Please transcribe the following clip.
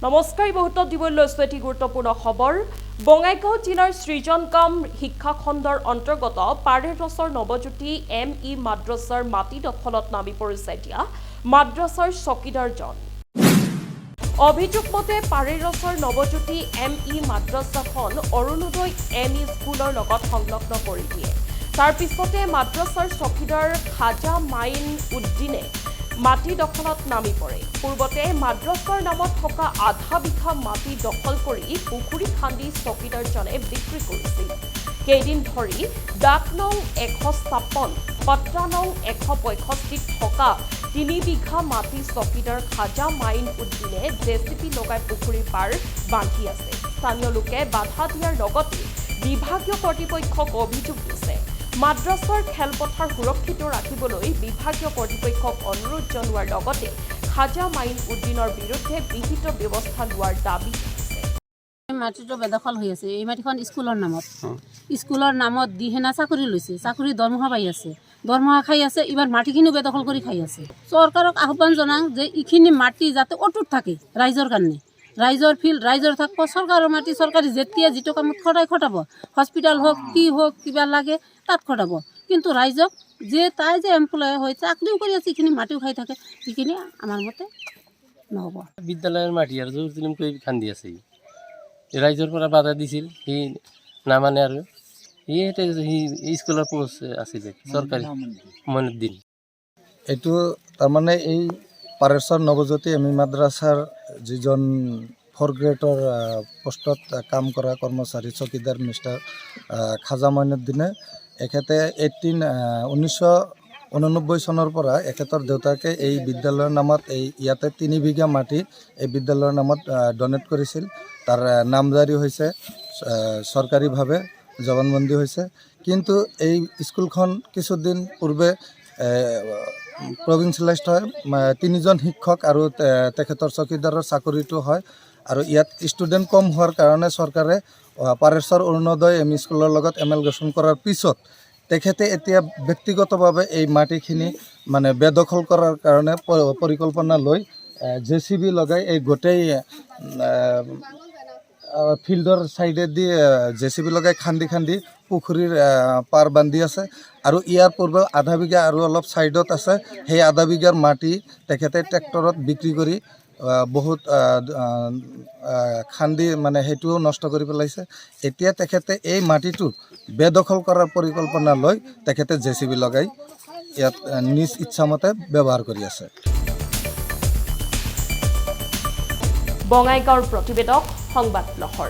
নমস্কাৰ বহুত দিবলৈ লৈছো এটি গুৰুত্বপূৰ্ণ খবৰ বঙাইগাঁও জিলাৰ সৃজনকাম শিক্ষা খণ্ডৰ অন্তৰ্গত পাৰেৰছৰ নৱজ্যোতি ME মাদ্ৰাছাৰ মাটি দখলত নামি পৰিছে এতিয়া মাদ্ৰাছাৰ চকীদাৰজন অভিযোগ মতে পাৰেৰছৰ নৱজ্যোতি ME মাদ্ৰাছাখন অৰুণোদয় ME স্কুলৰ লগত সংলগ্ন কৰি দিয়ে তাৰ পিছতে মাদ্ৰাছাৰ চকীদাৰ খাজা মাইন উদ্দিনে মাটি দখলত নামি পৰে পূৰ্বতে মাদ্ৰাছাৰ নামত থকা আধা বিঘা মাটি দখল কৰি পুখুৰী খান্দি চকীদাৰজনে বিক্ৰী কৰিছিল কেইদিন ধৰি ডাক নং 156 পত্ৰা নং 165 থকা 3 বিঘা মাটি চকীদাৰ খাজা মাইন উদ্দিনে জেচিপি লগাই পুখুৰী পাৰ বান্ধি আছে স্থানীয় লোকে বাধা দিয়াৰ লগতে বিভাগীয় কৰ্তৃপক্ষক অভিযোগ দিছে মাদ্ৰাছাৰ খেলপথাৰ সুৰক্ষিত ৰাখিবলৈ বিভাগীয় কৰ্তৃপক্ষক অনুৰোধ জনোৱাৰ লগতে খাজা মাইন উদ্দিনৰ বিৰুদ্ধে বিহিত ব্যৱস্থা লোৱাৰ দাবী কৰিছে মাটিটো বেদখল হৈ আছে এই মাটিখন স্কুলৰ নামত দিহেনা চাকৰি লৈছে চাকৰি দৰমহা পাই আছে দৰমহা খাই আছে এবাৰ মাটিখিনিও বেদখল কৰি খাই আছে চৰকাৰক আহ্বান জনাওঁ যে এইখিনি মাটি যাতে অটুট থাকে ৰাইজৰ কাৰণে ৰাইজৰ ফিল্ড ৰাইজৰ থাকিব চৰকাৰৰ মাটি চৰকাৰী যেতিয়া যিটো কামত খটাব হস্পিটেল হোক কি হোক কিবা লাগে তাত খটাব কিন্তু ৰাইজক যে তাই যে এমপ্লয় হৈ চাকৰিও কৰি আছে এইখিনি মাটিও খাই থাকে সেইখিনি আমাৰ মতে নহ'ব বিদ্যালয়ৰ মাটি আৰু জোৰ জুলুম কৰি খান্দি আছে ৰাইজৰ পৰা বাধা দিছিল সি নামানে আৰু সি স্কুলৰ পোষ্ট আছিলে চৰকাৰী মইনুদ্দিন এইটো তাৰমানে এই পাৰেশ্বৰ নৱজ্যোতি ME মাদ্ৰাছাৰ যিজন 4th গ্ৰেডৰ পোষ্টত কাম কৰা কৰ্মচাৰী চকীদাৰ মিষ্টাৰ খাজা মইনুদ্দিনে এখেতে 1989 চনৰ পৰা এখেতৰ দেউতাকে এই বিদ্যালয়ৰ নামত ইয়াতে 3 বিঘা মাটি এই বিদ্যালয়ৰ নামত ডনেট কৰিছিল তাৰ নামজাৰি হৈছে চৰকাৰীভাৱে জবানবন্দী হৈছে কিন্তু এই স্কুলখন কিছুদিন পূৰ্বে প্ৰভিন্সিয়েলাইজড হয় 3জন শিক্ষক আৰু তেখেতৰ চকীদাৰৰ চাকৰিটো হয় আৰু ইয়াত ষ্টুডেণ্ট কম হোৱাৰ কাৰণে চৰকাৰে পাৰেশ্বৰ অৰুণোদয় ME স্কুলৰ লগত এমেলগেশ্যন কৰাৰ পিছত তেখেতে এতিয়া ব্যক্তিগতভাৱে এই মাটিখিনি মানে বেদখল কৰাৰ কাৰণে পৰিকল্পনা লৈ JCB লগাই এই গোটেই ফিল্ডৰ চাইডেদি JCB লগাই খান্দি পুখুৰীৰ পাৰ বান্ধি আছে আৰু ইয়াৰ পূৰ্বে আধা বিঘা আৰু অলপ চাইডত আছে সেই আধা বিঘাৰ মাটি তেখেতে ট্ৰেক্টৰত বিক্ৰী কৰি বহুত খান্দি মানে সেইটোও নষ্ট কৰি পেলাইছে এতিয়া তেখেতে এই মাটিটো বেদখল কৰাৰ পৰিকল্পনা লৈ তেখেতে JCB লগাই ইয়াত নিজ ইচ্ছামতে ব্যৱহাৰ কৰি আছে বঙাইগাঁৱৰ প্ৰতিবেদক সংবাদ লহৰ।